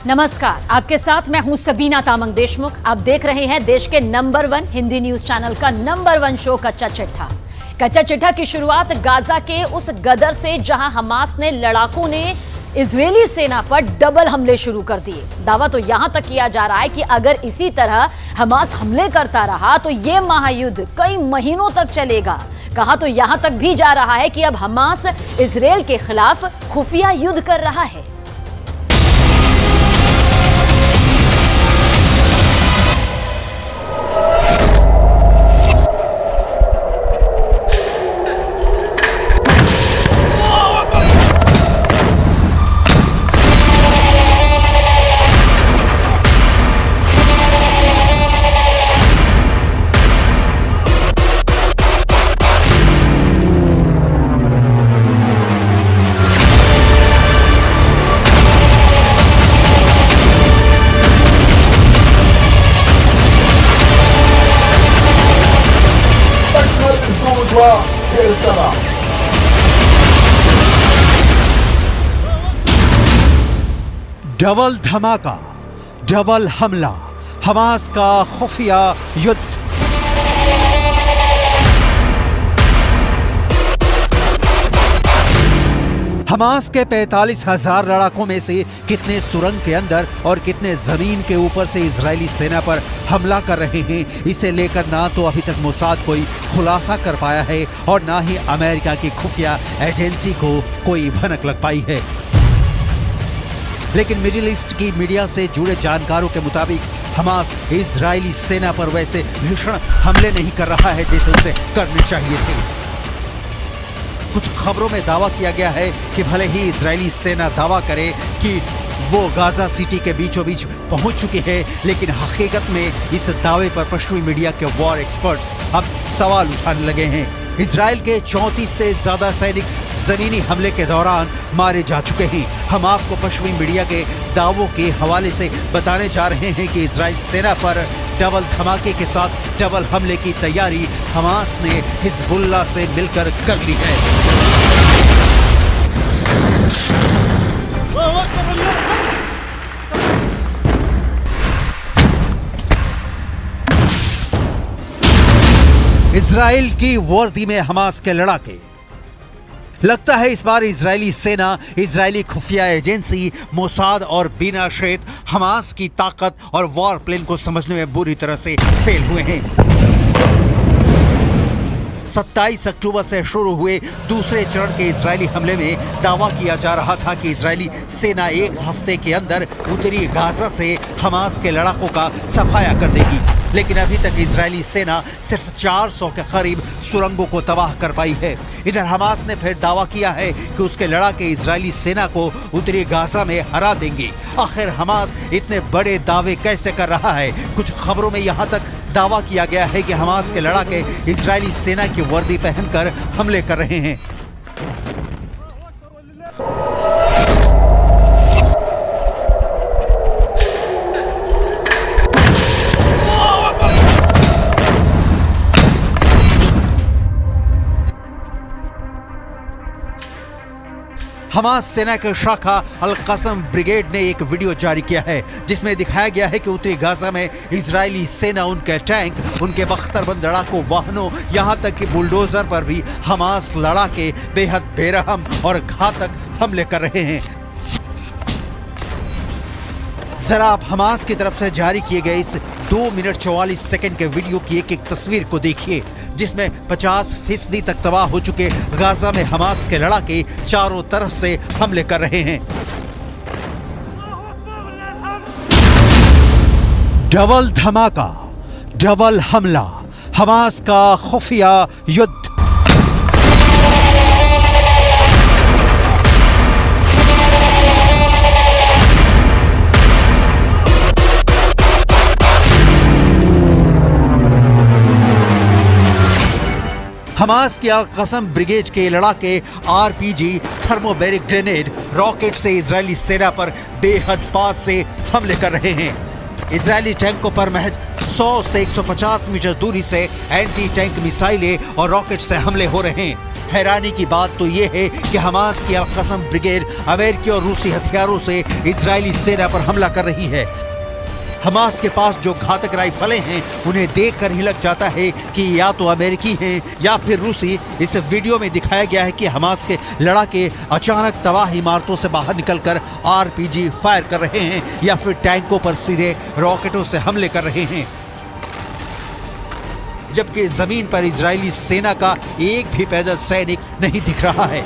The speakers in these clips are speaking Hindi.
नमस्कार, आपके साथ मैं हूं सबीना तामंग देशमुख। आप देख रहे हैं देश के नंबर 1 हिंदी न्यूज चैनल का नंबर 1 शो कच्चा चिट्ठा। कच्चा चिट्ठा की शुरुआत गाजा के उस गदर से जहां हमास ने लड़ाकों ने इजरायली सेना पर डबल हमले शुरू कर दिए। दावा तो यहां तक किया जा रहा है कि अगर इसी तरह हमास हमले करता रहा तो यह महायुद्ध कई महीनों तक चलेगा। कहा तो यहां तक भी जा रहा है कि अब हमास इजरायल के खिलाफ खुफिया युद्ध कर रहा है। डबल धमाका, डबल हमला, हमास का खुफिया युद्ध। हमास के 45,000 लड़ाकों में से कितने सुरंग के अंदर और कितने जमीन के ऊपर से इजरायली सेना पर हमला कर रहे हैं, इसे लेकर ना तो अभी तक मोसाद कोई खुलासा कर पाया है और ना ही अमेरिका की खुफिया एजेंसी को कोई भनक लग पाई है। लेकिन मिडिल ईस्ट की मीडिया से जुड़े जानकारों के मुताबिक हमास इजरायली सेना पर वैसे भीषण हमले नहीं कर रहा है जैसे उसे करने चाहिए थे। कुछ खबरों में दावा किया गया है कि भले ही इजरायली सेना दावा करे कि वो गाजा सिटी के बीचों बीच पहुंच चुकी है, लेकिन हकीकत में इस दावे पर पश्चिमी मीडिया के वॉर एक्सपर्ट्स अब सवाल उठाने लगे हैं। इजरायल के 34 से ज्यादा सैनिक जमीनी हमले के दौरान मारे जा चुके हैं। हम आपको पश्चिमी मीडिया के दावों के हवाले से बताने जा रहे हैं कि इजरायल सेना पर डबल धमाके के साथ डबल हमले की तैयारी हमास ने हिजबुल्लाह से मिलकर कर ली है। इजराइल की वर्दी में हमास के लड़ाके। लगता है इस बार इजरायली सेना, इजरायली खुफिया एजेंसी मोसाद और बिना शेत हमास की ताकत और वॉर प्लान को समझने में बुरी तरह से फेल हुए हैं। 27 अक्टूबर से शुरू हुए दूसरे चरण के इजरायली हमले में दावा किया जा रहा था कि इजरायली सेना एक हफ्ते के अंदर उत्तरी गाजा से हमास के लड़ाकों का सफाया कर देगी, लेकिन अभी तक इजरायली सेना सिर्फ 400 के करीब सुरंगों को तबाह कर पाई है। इधर हमास ने फिर दावा किया है कि उसके लड़ाके इजरायली सेना को उत्तरी गाजा में हरा देंगे। आखिर हमास इतने बड़े दावे कैसे कर रहा है? कुछ खबरों में यहाँ तक दावा किया गया है कि हमास के लड़ाके इजरायली सेना की वर्दी पहनकर हमले कर रहे हैं। हमास सेना के शाखा अल कसम ब्रिगेड ने एक वीडियो जारी किया है जिसमें दिखाया गया है कि उत्तरी गाजा में इजरायली सेना उनके टैंक, उनके बख्तरबंद लड़ाकू वाहनों, यहां तक कि बुलडोजर पर भी हमास लड़ाके बेहद बेरहम और घातक हमले कर रहे हैं। जरा आप हमास की तरफ से जारी किए गए इस 2 मिनट 44 सेकंड के वीडियो की एक तस्वीर को देखिए, जिसमें 50% तक तबाह हो चुके गाजा में हमास के लड़ाके चारों तरफ से हमले कर रहे हैं। डबल धमाका, डबल हमला, हमास का खुफिया युद्ध। हमास की अल कसम ब्रिगेड के लड़ाके आरपीजी, थर्मोबैरिक ग्रेनेड, रॉकेट से इजरायली सेना पर बेहद पास से हमले कर रहे हैं। इजरायली टैंकों पर महज 100 से 150 मीटर दूरी से एंटी टैंक मिसाइलें और रॉकेट से हमले हो रहे हैं। हैरानी की बात तो ये है कि हमास की अल-क़सम ब्रिगेड अमेरिकी और रूसी हथियारों से इजरायली सेना पर हमला कर रही है। हमास के पास जो घातक राइफलें हैं उन्हें देखकर ही लग जाता है कि या तो अमेरिकी हैं या फिर रूसी। इस वीडियो में दिखाया गया है कि हमास के लड़ाके अचानक तबाह इमारतों से बाहर निकलकर आरपीजी फायर कर रहे हैं या फिर टैंकों पर सीधे रॉकेटों से हमले कर रहे हैं, जबकि जमीन पर इजरायली सेना का एक भी पैदल सैनिक नहीं दिख रहा है।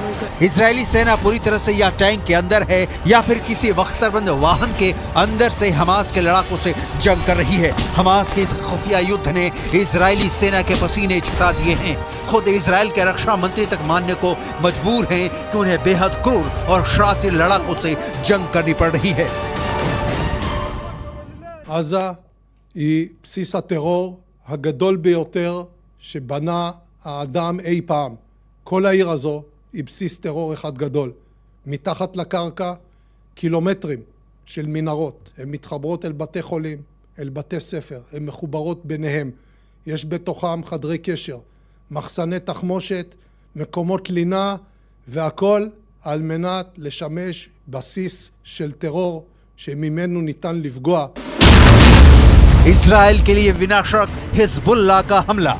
इजरायली सेना पूरी तरह से या टैंक के अंदर है या फिर किसी बख्तरबंद वाहन के अंदर से हमास के लड़ाकों से जंग कर रही है। हमास के इस खुफिया युद्ध ने इजरायली सेना के पसीने छुटा दिए हैं। खुद इजराइल के रक्षा मंत्री तक मानने को मजबूर हैं कि उन्हें बेहद क्रूर और शातिर लड़ाकों से जंग करनी पड़ रही है। עזה היא בסיס הטרור הגדול ביותר שבנה האדם אי פעם. כל העיר הזו היא בסיס טרור אחד גדול. מתחת לקרקע קילומטרים של מנהרות. הן מתחברות אל בתי חולים, אל בתי ספר, הן מחוברות ביניהם. יש בתוכם חדרי קשר, מחסני תחמושת, מקומות לינה, והכל על מנת לשמש בסיס של טרור שממנו ניתן לפגוע. इजराइल के लिए विनाशक हिजबुल्लाह का हमला।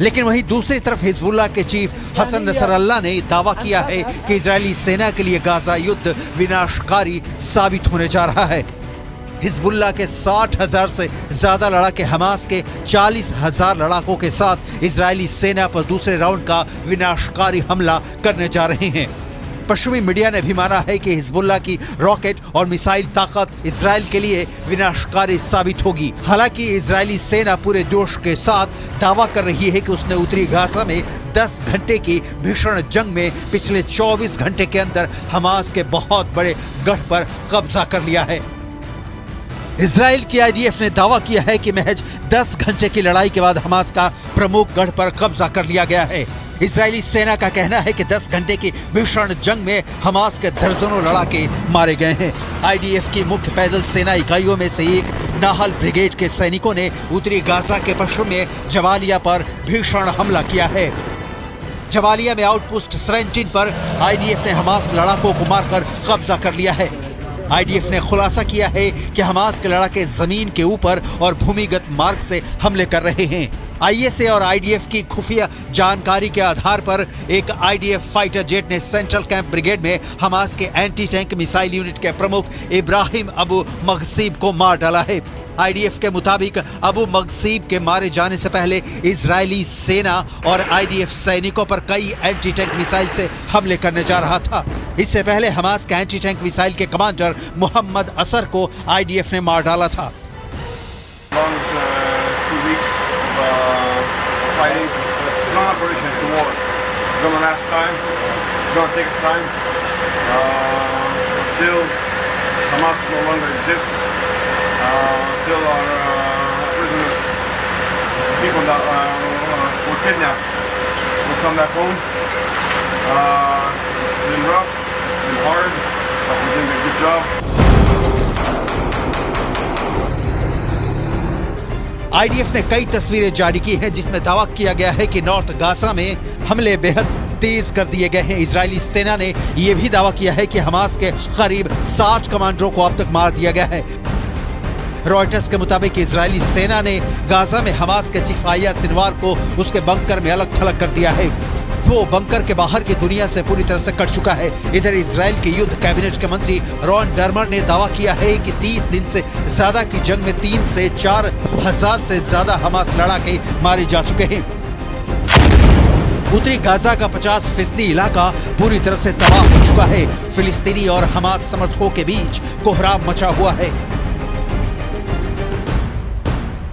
लेकिन वहीं दूसरी तरफ हिजबुल्लाह के चीफ हसन नसरल्लाह ने दावा किया है कि इजरायली सेना के लिए गाजा युद्ध विनाशकारी साबित होने जा रहा है। हिजबुल्लाह के 60,000 से ज्यादा लड़ाके हमास के 40,000 लड़ाकों के साथ इजरायली सेना पर दूसरे राउंड का विनाशकारी हमला करने जा रहे हैं। पश्चिमी मीडिया ने भी माना है कि हिजबुल्लाह की रॉकेट और मिसाइल ताकत इजराइल के लिए विनाशकारी साबित होगी। हालांकि इजरायली सेना पूरे जोश के साथ दावा कर रही है कि उसने उत्तरी गाजा में 10 घंटे की भीषण जंग में पिछले 24 घंटे के अंदर हमास के बहुत बड़े गढ़ पर कब्जा कर लिया है। इजराइल की आईडीएफ ने दावा किया है कि महज 10 घंटे की लड़ाई के बाद हमास का प्रमुख गढ़ पर कब्जा कर लिया गया है। इजरायली सेना का कहना है कि 10 घंटे की भीषण जंग में हमास के दर्जनों लड़ाके मारे गए हैं। आईडीएफ की मुख्य पैदल सेना इकाइयों में से एक नाहल ब्रिगेड के सैनिकों ने उत्तरी गाजा के पश्चिम में जबालिया पर भीषण हमला किया है। जबालिया में आउटपोस्ट 17 पर आईडीएफ ने हमास लड़ाकों को मारकर कब्जा कर लिया है। आईडीएफ ने खुलासा किया है कि हमास के लड़ाके जमीन के ऊपर और भूमिगत मार्ग से हमले कर रहे हैं। आईएसए और आईडीएफ की खुफिया जानकारी के आधार पर एक आईडीएफ फाइटर जेट ने सेंट्रल कैंप ब्रिगेड में हमास के एंटी टैंक मिसाइल यूनिट के प्रमुख इब्राहिम अबू मगसीब को मार डाला है। आईडीएफ के मुताबिक अबू मगसीब के मारे जाने से पहले इजरायली सेना और आईडीएफ सैनिकों पर कई एंटी टैंक मिसाइल से हमले करने जा रहा था। इससे पहले हमास के एंटी टैंक मिसाइल के कमांडर मोहम्मद असर को आईडीएफ ने मार डाला था। Fighting. It's not an operation, it's a war. It's going to last time. It's going to take its time until Hamas no longer exists, until our prisoners, people that were kidnapped, will come back home. It's been rough, it's been hard, but we're doing a good job. IDF ने कई तस्वीरें जारी की हैं जिसमें दावा किया गया है कि नॉर्थ गाजा में हमले बेहद तेज कर दिए गए हैं। इजरायली सेना ने यह भी दावा किया है कि हमास के करीब 60 कमांडरों को अब तक मार दिया गया है। रॉयटर्स के मुताबिक इजरायली सेना ने गाजा में हमास के चीफ याह्या सिनवार को उसके बंकर में अलग थलग कर दिया है। वो बंकर के बाहर की दुनिया से पूरी तरह से कट चुका है। इधर इजराइल के युद्ध कैबिनेट के मंत्री रॉन डर्मर ने दावा किया है कि 30 दिन से ज्यादा की जंग में 3 से 4 हजार से ज्यादा हमास लड़ाके मारे जा चुके हैं। उत्तरी गाजा का 50% इलाका पूरी तरह से तबाह हो चुका है। फिलिस्तीनी और हमास समर्थकों के बीच कोहराम मचा हुआ है।